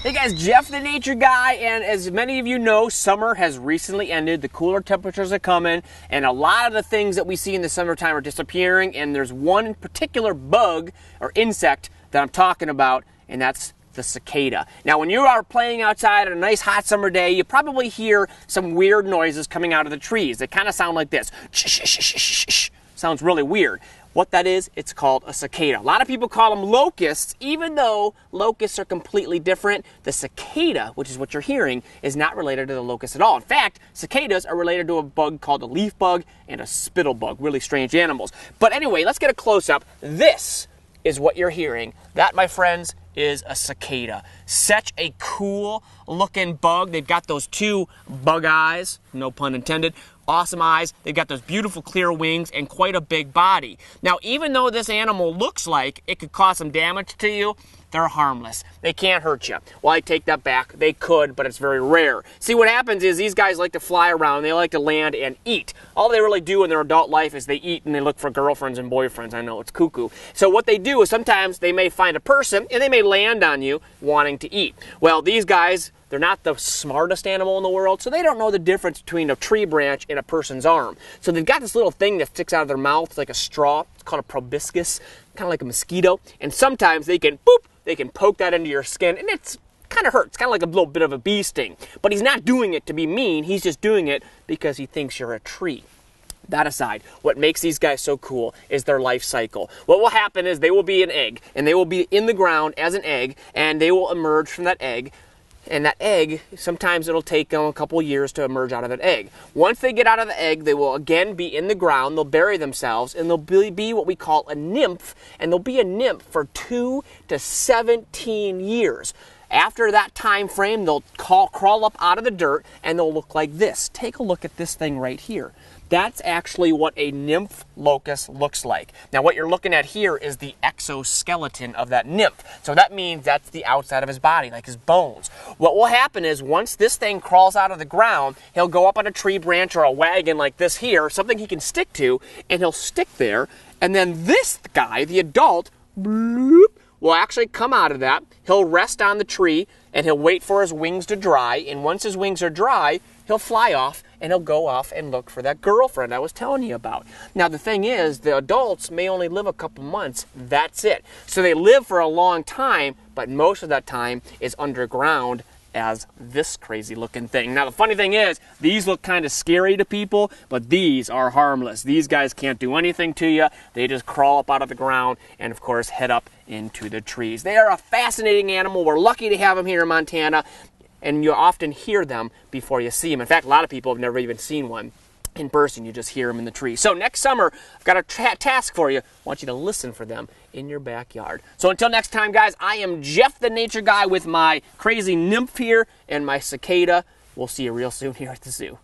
Hey guys, Jeff the Nature Guy, and as many of you know, summer has recently ended. The cooler temperatures are coming, and a lot of the things that we see in the summertime are disappearing, and there's one particular bug or insect that I'm talking about, and that's the cicada. Now, when you are playing outside on a nice hot summer day, you probably hear some weird noises coming out of the trees. They kind of sound like this. Sounds really weird. What that is, it's called a cicada. A lot of people call them locusts, even though locusts are completely different. The cicada, which is what you're hearing, is not related to the locust at all. In fact, cicadas are related to a bug called a leaf bug and a spittle bug. Really strange animals. But anyway, let's get a close-up. This is what you're hearing. That, my friends, is a cicada. Such a cool looking bug. They've got those two bug eyes, no pun intended, awesome eyes. They've got those beautiful clear wings and quite a big body. Now, even though this animal looks like it could cause some damage to you, they're harmless. They can't hurt you. Well, I take that back. They could, but it's very rare. See, what happens is these guys like to fly around. They like to land and eat. All they really do in their adult life is they eat and they look for girlfriends and boyfriends. I know, it's cuckoo. So what they do is sometimes they may find a person and they may land on you wanting to eat. Well, these guys, they're not the smartest animal in the world, so they don't know the difference between a tree branch and a person's arm. So they've got this little thing that sticks out of their mouth. It's like a straw. It's called a proboscis, kind of like a mosquito. And sometimes they can, boop, they can poke that into your skin, and it's kind of hurts. It's kind of like a little bit of a bee sting. But he's not doing it to be mean. He's just doing it because he thinks you're a tree. That aside, what makes these guys so cool is their life cycle. What will happen is they will be an egg, and they will be in the ground as an egg, and they will emerge from that egg. And that egg, sometimes it'll take them a couple years to emerge out of that egg. Once they get out of the egg, they will again be in the ground, they'll bury themselves, and they'll be what we call a nymph, and they'll be a nymph for 2 to 17 years. After that time frame, they'll crawl up out of the dirt, and they'll look like this. Take a look at this thing right here. That's actually what a nymph locust looks like. Now, what you're looking at here is the exoskeleton of that nymph. So that means that's the outside of his body, like his bones. What will happen is once this thing crawls out of the ground, he'll go up on a tree branch or a wagon like this here, something he can stick to, and he'll stick there. And then this guy, the adult, bloop, will actually come out of that. He'll rest on the tree, and he'll wait for his wings to dry. And once his wings are dry, he'll fly off, and he'll go off and look for that girlfriend I was telling you about. Now, the thing is, the adults may only live a couple months. That's it. So they live for a long time, but most of that time is underground as this crazy looking thing. Now, the funny thing is, these look kind of scary to people, but these are harmless. These guys can't do anything to you. They just crawl up out of the ground and, of course, head up into the trees. They are a fascinating animal. We're lucky to have them here in Montana. And you often hear them before you see them. In fact, a lot of people have never even seen one in person. You just hear them in the tree. So next summer, I've got a task for you. I want you to listen for them in your backyard. So until next time, guys, I am Jeff the Nature Guy with my crazy nymph here and my cicada. We'll see you real soon here at the zoo.